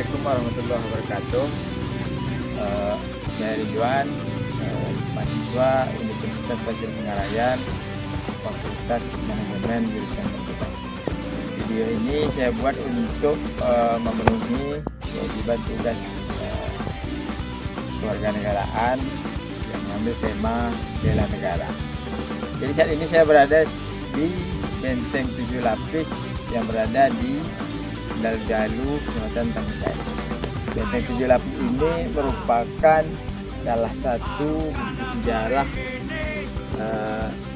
Assalamualaikum warahmatullahi wabarakatuh. Saya Ridwan, mahasiswa Universitas Pasir Pengarayan, Fakultas Manajemen jurusan Komputer. Video ini saya buat untuk memenuhi kewajiban tugas kewarganegaraan yang mengambil tema bela negara. Jadi saat ini saya berada di Benteng 7 Lapis yang berada di Dalgalu, Kecamatan Tangusai. Benteng 7 Lapis ini merupakan salah satu bukti sejarah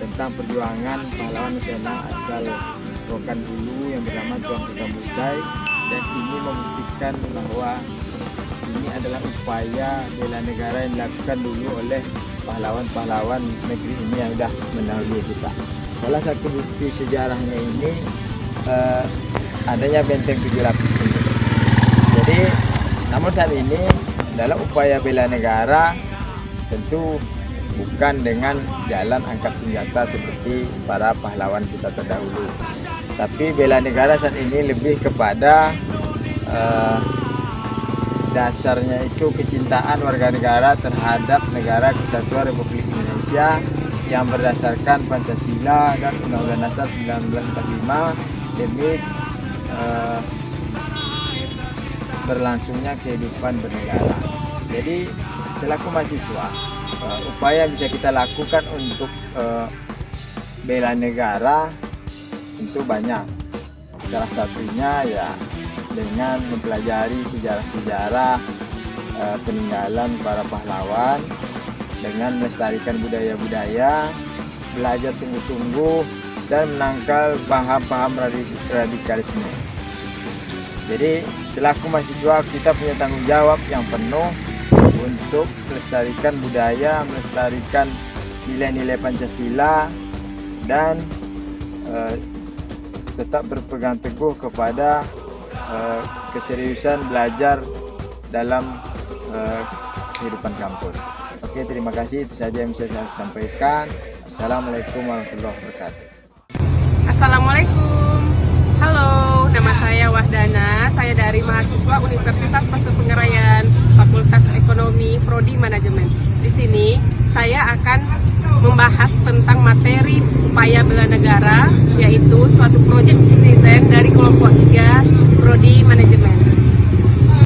tentang perjuangan pahlawan nasional asal Rokan dulu yang bernama Tuan Tangusai, dan ini membuktikan bahwa ini adalah upaya bela negara yang dilakukan dulu oleh pahlawan-pahlawan negeri ini yang sudah mendahului kita. Salah satu bukti sejarahnya ini adanya Benteng 7 Lapis ini. Jadi, namun saat ini dalam upaya bela negara tentu bukan dengan jalan angkat senjata seperti para pahlawan kita terdahulu. Tapi bela negara saat ini lebih kepada dasarnya itu kecintaan warga negara terhadap negara Kesatuan Republik Indonesia yang berdasarkan Pancasila dan Undang-Undang Dasar 1945 demi berlangsungnya kehidupan bernegara. Jadi selaku mahasiswa, upaya yang bisa kita lakukan untuk bela negara tentu banyak. Salah satunya ya dengan mempelajari sejarah-sejarah peninggalan para pahlawan, dengan melestarikan budaya-budaya, belajar sungguh-sungguh, dan menangkal paham-paham radikalisme. Jadi selaku mahasiswa kita punya tanggung jawab yang penuh untuk melestarikan budaya, melestarikan nilai-nilai Pancasila, dan tetap berpegang teguh kepada keseriusan belajar dalam kehidupan kampus. Oke, terima kasih. Itu saja yang bisa saya sampaikan. Assalamualaikum warahmatullahi wabarakatuh. Assalamualaikum. Halo, nama saya Wahdana. Saya dari mahasiswa Universitas Pasir Pengarayan, Fakultas Ekonomi, Prodi Manajemen. Di sini saya akan membahas tentang materi upaya bela negara, yaitu suatu proyek citizen dari kelompok 3 Prodi Manajemen.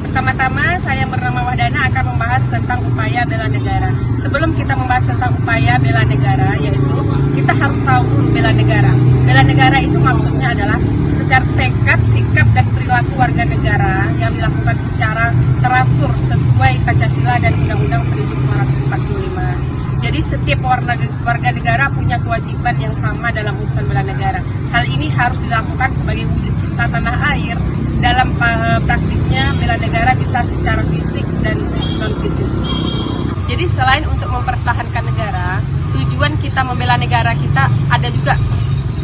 Pertama-tama saya bernama Wahdana akan membahas tentang upaya bela negara. Sebelum kita membahas tentang upaya bela negara, yaitu kita harus tahu dulu bela negara. Bela negara itu maksudnya adalah secara tekad, sikap, dan perilaku warga negara yang dilakukan secara teratur sesuai Pancasila dan Undang-Undang 1945. Jadi setiap warga negara punya kewajiban yang sama dalam urusan bela negara. Hal ini harus dilakukan sebagai wujud cinta tanah air. Dalam praktiknya bela negara bisa secara fisik dan non fisik. Jadi selain untuk mempertahankan negara, tujuan kita membela negara kita ada juga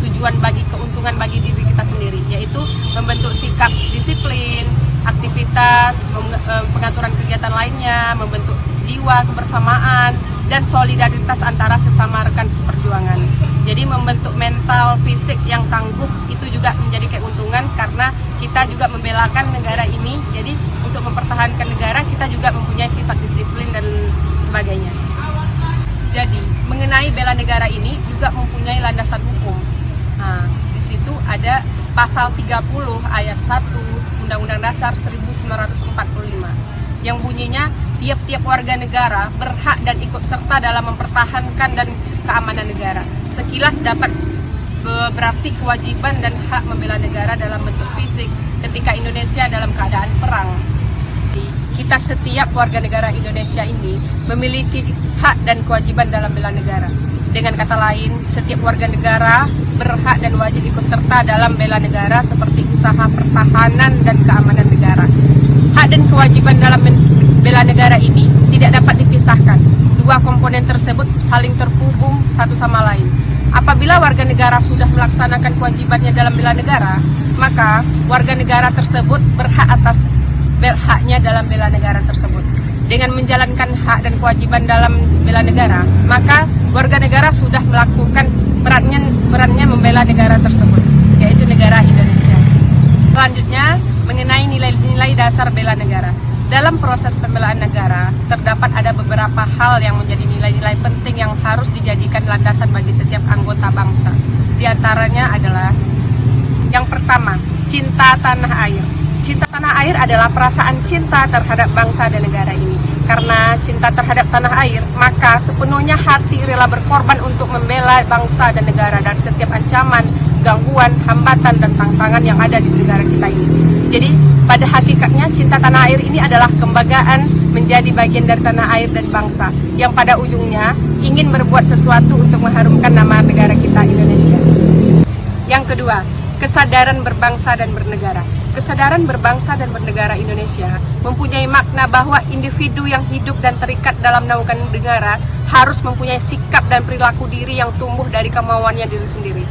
tujuan bagi keuntungan bagi diri kita sendiri, yaitu membentuk sikap disiplin, aktivitas, pengaturan kegiatan lainnya, membentuk jiwa kebersamaan dan solidaritas antara sesama rekan seperjuangan. Jadi membentuk mental, fisik yang tangguh itu juga menjadi keuntungan karena kita juga membelakan negara ini. Jadi untuk mempertahankan negara kita juga mempunyai sifat disiplin dan sebagainya. Jadi mengenai bela negara ini juga mempunyai landasan hukum. Nah, di situ ada pasal 30 ayat 1 Undang-Undang Dasar 1945 yang bunyinya tiap-tiap warga negara berhak dan ikut serta dalam mempertahankan dan keamanan negara. Sekilas dapat berarti kewajiban dan hak membela negara dalam bentuk fisik ketika Indonesia dalam keadaan perang. Kita setiap warga negara Indonesia ini memiliki hak dan kewajiban dalam bela negara. Dengan kata lain, setiap warga negara berhak dan wajib ikut serta dalam bela negara seperti usaha pertahanan dan keamanan negara. Hak dan kewajiban dalam bela negara ini tidak dapat dipisahkan. Dua komponen tersebut saling terhubung satu sama lain. Apabila warga negara sudah melaksanakan kewajibannya dalam bela negara, maka warga negara tersebut berhaknya dalam bela negara tersebut. Dengan menjalankan hak dan kewajiban dalam bela negara, maka warga negara sudah melakukan perannya membela negara tersebut, yaitu negara Indonesia. Selanjutnya, mengenai nilai-nilai dasar bela negara. Dalam proses pembelaan negara, terdapat ada beberapa hal yang menjadi nilai-nilai penting yang harus dijadikan landasan bagi setiap anggota bangsa. Di antaranya adalah yang pertama, cinta tanah air. Cinta tanah air adalah perasaan cinta terhadap bangsa dan negara ini. Karena cinta terhadap tanah air, maka sepenuhnya hati rela berkorban untuk membela bangsa dan negara dari setiap ancaman, gangguan, hambatan, dan tantangan yang ada di negara kita ini. Jadi, pada hakikatnya cinta tanah air ini adalah kebanggaan menjadi bagian dari tanah air dan bangsa, yang pada ujungnya ingin berbuat sesuatu untuk mengharumkan nama negara kita, Indonesia. Yang kedua, kesadaran berbangsa dan bernegara. Kesadaran berbangsa dan bernegara Indonesia mempunyai makna bahwa individu yang hidup dan terikat dalam naungan negara harus mempunyai sikap dan perilaku diri yang tumbuh dari kemauannya diri sendiri.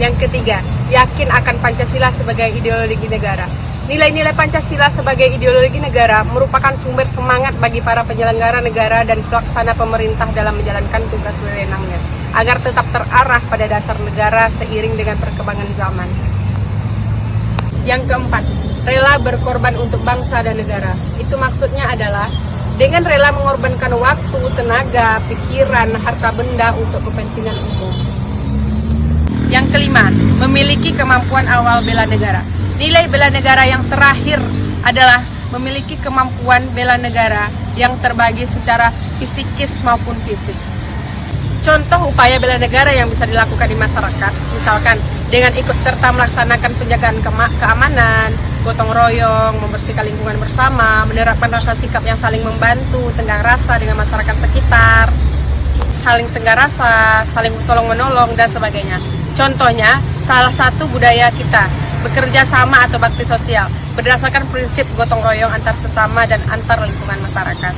Yang ketiga, yakin akan Pancasila sebagai ideologi negara. Nilai-nilai Pancasila sebagai ideologi negara merupakan sumber semangat bagi para penyelenggara negara dan pelaksana pemerintah dalam menjalankan tugas wewenangnya, agar tetap terarah pada dasar negara seiring dengan perkembangan zaman. Yang keempat, rela berkorban untuk bangsa dan negara. Itu maksudnya adalah dengan rela mengorbankan waktu, tenaga, pikiran, harta benda untuk kepentingan umum. Yang kelima, memiliki kemampuan awal bela negara. Nilai bela negara yang terakhir adalah memiliki kemampuan bela negara yang terbagi secara psikis maupun fisik. Contoh upaya bela negara yang bisa dilakukan di masyarakat, misalkan dengan ikut serta melaksanakan penjagaan keamanan, gotong royong, membersihkan lingkungan bersama, menerapkan rasa sikap yang saling membantu, tenggang rasa dengan masyarakat sekitar, saling tenggang rasa, saling tolong-menolong, dan sebagainya. Contohnya, salah satu budaya kita, bekerja sama atau bakti sosial, berdasarkan prinsip gotong royong antar sesama dan antar lingkungan masyarakat.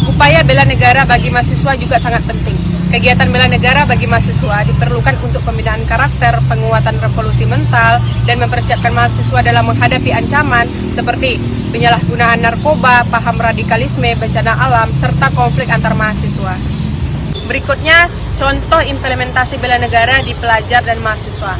Upaya bela negara bagi mahasiswa juga sangat penting. Kegiatan bela negara bagi mahasiswa diperlukan untuk pembinaan karakter, penguatan revolusi mental, dan mempersiapkan mahasiswa dalam menghadapi ancaman seperti penyalahgunaan narkoba, paham radikalisme, bencana alam, serta konflik antar mahasiswa. Berikutnya, contoh implementasi bela negara di pelajar dan mahasiswa.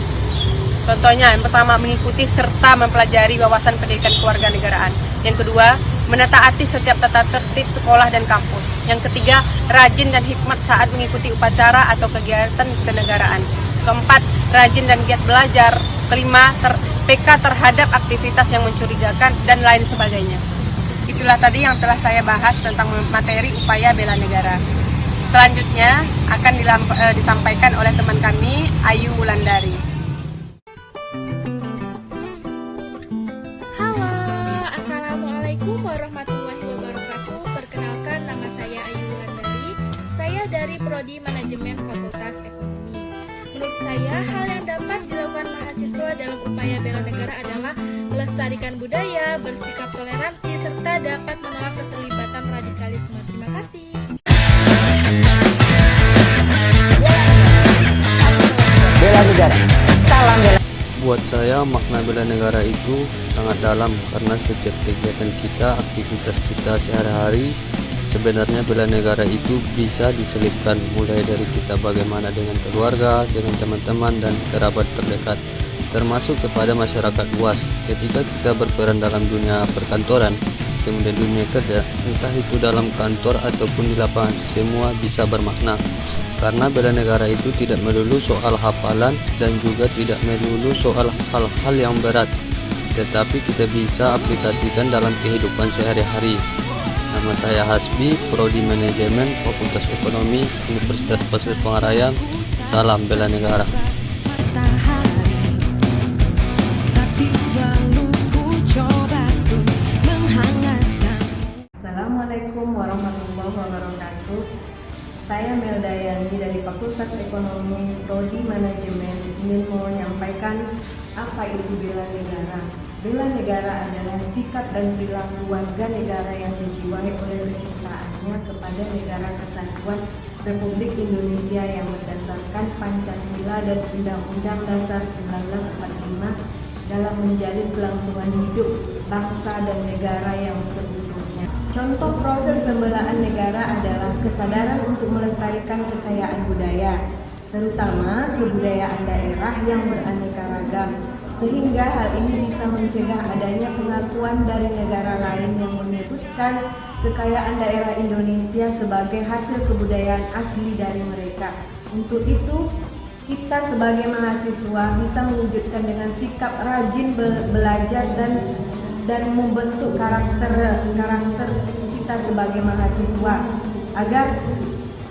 Contohnya, yang pertama, mengikuti serta mempelajari wawasan pendidikan kewarganegaraan. Yang kedua, menataati setiap tata tertib sekolah dan kampus. Yang ketiga, rajin dan hikmat saat mengikuti upacara atau kegiatan kenegaraan. Keempat, rajin dan giat belajar. Kelima, PK terhadap aktivitas yang mencurigakan, dan lain sebagainya. Itulah tadi yang telah saya bahas tentang materi upaya bela negara. Selanjutnya akan disampaikan oleh teman kami, Ayu Wulandari. Halo, Assalamualaikum warahmatullahi wabarakatuh. Perkenalkan, nama saya Ayu Wulandari. Saya dari Prodi Manajemen Fakultas Ekonomi. Menurut saya, hal yang dapat dilakukan mahasiswa dalam upaya bela negara adalah melestarikan budaya, bersikap toleransi, serta dapat menolak keterlibatan radikalisme. Terima kasih. Bela negara, salam bela. Buat saya makna bela negara itu sangat dalam karena setiap kegiatan kita, aktivitas kita sehari-hari sebenarnya bela negara itu bisa diselipkan mulai dari kita bagaimana dengan keluarga, dengan teman-teman dan kerabat terdekat, termasuk kepada masyarakat luas. Ketika kita berperan dalam dunia perkantoran, kemudian dunia kerja, entah itu dalam kantor ataupun di lapangan, semua bisa bermakna. Karena bela negara itu tidak melulu soal hafalan dan juga tidak melulu soal hal-hal yang berat, tetapi kita bisa aplikasikan dalam kehidupan sehari-hari. Nama saya Hasbi, Prodi Manajemen Fakultas Ekonomi, Universitas Pasir Pengarayam. Salam bela negara. Assalamualaikum warahmatullahi wabarakatuh. Saya Melda Yani dari Fakultas Ekonomi Prodi Manajemen ingin menyampaikan apa itu bela negara. Bela negara adalah sikap dan perilaku warga negara yang dijiwai oleh kecintaannya kepada negara kesatuan Republik Indonesia yang berdasarkan Pancasila dan Undang-Undang Dasar 1945 dalam menjalin kelangsungan hidup bangsa dan negara yang seutuhnya. Contoh proses pembelaan negara adalah kesadaran untuk melestarikan kekayaan budaya, terutama kebudayaan daerah yang beraneka ragam, sehingga hal ini bisa mencegah adanya pengakuan dari negara lain yang menyebutkan kekayaan daerah Indonesia sebagai hasil kebudayaan asli dari mereka. Untuk itu, kita sebagai mahasiswa bisa mewujudkan dengan sikap rajin belajar dan membentuk karakter kita sebagai mahasiswa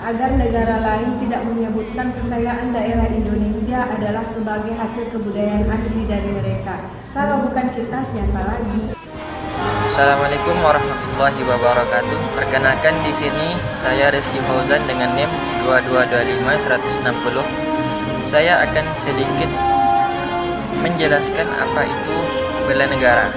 agar negara lain tidak menyebutkan kekayaan daerah Indonesia adalah sebagai hasil kebudayaan asli dari mereka. Kalau bukan kita, siapa lagi? Assalamualaikum warahmatullahi wabarakatuh. Perkenalkan, di sini saya Rizky Fauzan dengan NIM 2225160. Saya akan sedikit menjelaskan apa itu bela negara.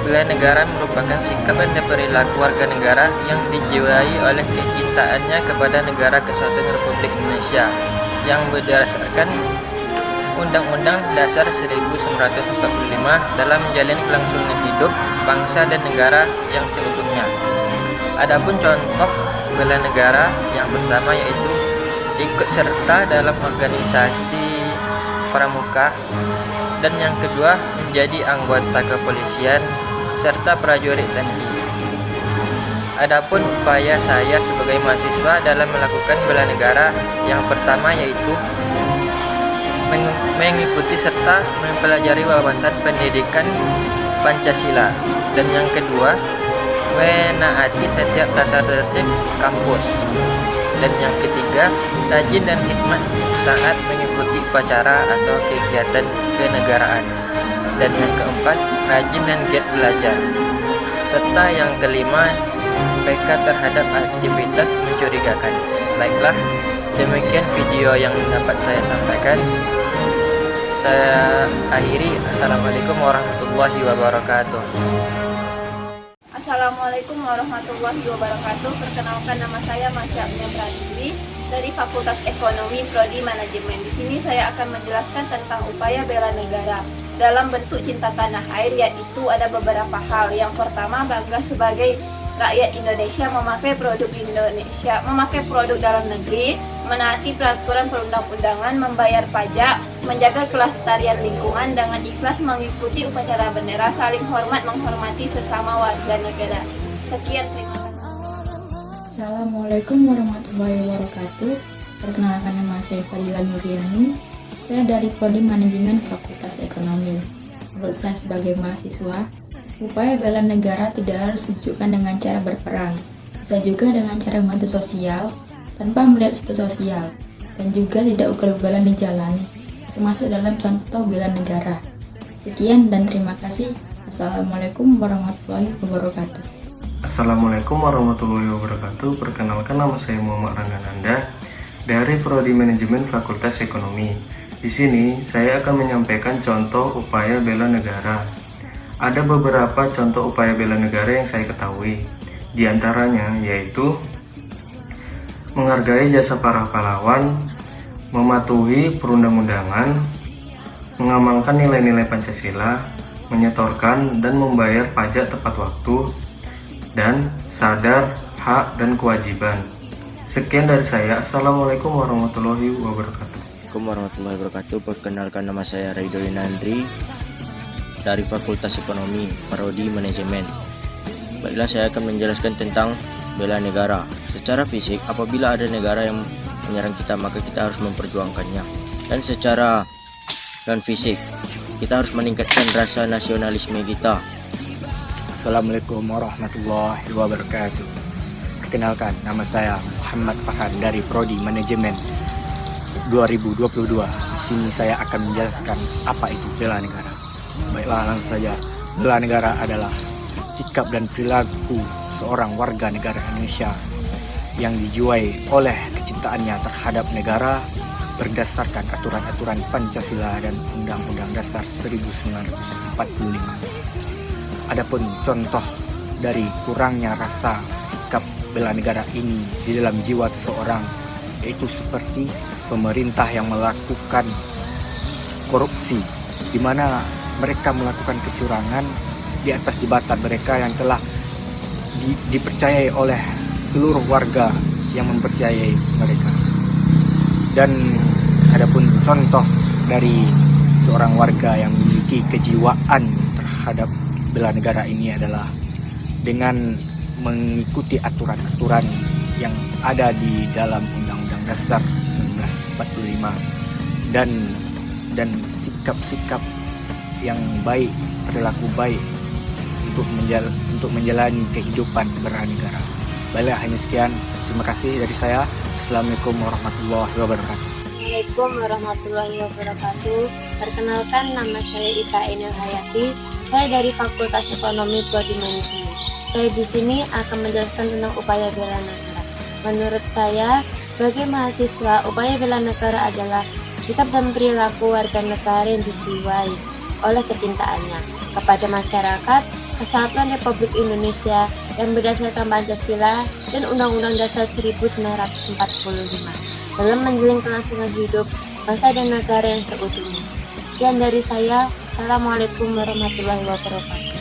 Bela negara merupakan sikap dan perilaku warga negara yang dijiwai oleh kecintaannya kepada Negara Kesatuan Republik Indonesia yang berdasarkan Undang-Undang Dasar 1945 dalam menjalin kelangsungan hidup bangsa dan negara yang seutuhnya. Adapun contoh bela negara yang pertama yaitu ikut serta dalam organisasi pramuka, dan yang kedua menjadi anggota kepolisian serta prajurit TNI. Adapun upaya saya sebagai mahasiswa dalam melakukan bela negara yang pertama yaitu mengikuti serta mempelajari wawasan pendidikan Pancasila, dan yang kedua menaati setiap tata tertib kampus, dan yang ketiga rajin dan hikmat saat mengikuti upacara atau kegiatan kenegaraan, dan yang keempat rajin dan giat belajar, serta yang kelima peka terhadap aktivitas mencurigakan. Baiklah, demikian video yang dapat saya sampaikan. Saya akhiri. Assalamualaikum warahmatullahi wabarakatuh. Assalamualaikum warahmatullahi wabarakatuh. Perkenalkan, nama saya Masya Pratwi dari Fakultas Ekonomi Prodi Manajemen. Di sini saya akan menjelaskan tentang upaya bela negara dalam bentuk cinta tanah air, yaitu ada beberapa hal. Yang pertama, bangga sebagai rakyat Indonesia, memakai produk dalam negeri, menaati peraturan perundang-undangan, membayar pajak, menjaga kelestarian lingkungan dengan ikhlas mengikuti upacara bendera, saling hormat menghormati sesama warga negara. Sekian, terima kasih. Assalamualaikum warahmatullahi wabarakatuh. Perkenalkan, nama saya Fadila Nuriani. Saya dari Prodi Manajemen Fakultas Ekonomi. Menurut saya sebagai mahasiswa, upaya bela negara tidak harus ditunjukkan dengan cara berperang, bisa juga dengan cara membantu sosial tanpa melihat status sosial, dan juga tidak ugal-ugalan di jalan, termasuk dalam contoh bela negara. Sekian dan terima kasih. Assalamualaikum warahmatullahi wabarakatuh. Assalamualaikum warahmatullahi wabarakatuh. Perkenalkan, nama saya Muhammad Ranggananda dari Prodi Manajemen Fakultas Ekonomi. Di sini saya akan menyampaikan contoh upaya bela negara. Ada beberapa contoh upaya bela negara yang saya ketahui. Di antaranya yaitu menghargai jasa para pahlawan, mematuhi perundang-undangan, mengamalkan nilai-nilai Pancasila, menyetorkan dan membayar pajak tepat waktu, dan sadar hak dan kewajiban. Sekian dari saya. Assalamualaikum warahmatullahi wabarakatuh. Assalamualaikum warahmatullahi wabarakatuh. Perkenalkan, nama saya Raido Yunandri dari Fakultas Ekonomi Prodi Manajemen. Baiklah, saya akan menjelaskan tentang bela negara. Secara fisik, apabila ada negara yang menyerang kita, maka kita harus memperjuangkannya. Dan secara non-fisik, kita harus meningkatkan rasa nasionalisme kita. Assalamualaikum warahmatullahi wabarakatuh. Perkenalkan, nama saya Muhammad Fahad dari Prodi Manajemen 2022. Di sini saya akan menjelaskan apa itu bela negara. Baiklah, langsung saja. Bela negara adalah sikap dan perilaku seorang warga negara Indonesia yang dijiwai oleh kecintaannya terhadap negara berdasarkan aturan-aturan Pancasila dan Undang-Undang Dasar 1945. Adapun contoh dari kurangnya rasa sikap bela negara ini di dalam jiwa seseorang, yaitu seperti pemerintah yang melakukan korupsi, di mana mereka melakukan kecurangan di atas jabatan mereka yang telah dipercayai oleh seluruh warga yang mempercayai mereka. Dan adapun contoh dari seorang warga yang memiliki kejiwaan terhadap bela negara ini adalah dengan mengikuti aturan-aturan yang ada di dalam Undang-Undang Dasar 1945 dan sikap-sikap yang baik, perilaku baik untuk menjalani kehidupan bernegara. Baiklah, hanya sekian. Terima kasih dari saya. Assalamualaikum warahmatullahi wabarakatuh. Assalamualaikum warahmatullahi wabarakatuh. Perkenalkan, nama saya Ita Ainul Hayati. Saya dari Fakultas Ekonomi Prodi Manajemen. Saya di sini akan menjelaskan tentang upaya bela negara. Menurut saya, sebagai mahasiswa, upaya bela negara adalah sikap dan perilaku warga negara yang dijiwai oleh kecintaannya kepada masyarakat, Kesatuan Republik Indonesia yang berdasarkan Pancasila dan Undang-Undang Dasar 1945 dalam menjalin kelangsungan hidup bangsa dan negara yang seutuhnya. Sekian dari saya. Assalamualaikum warahmatullahi wabarakatuh.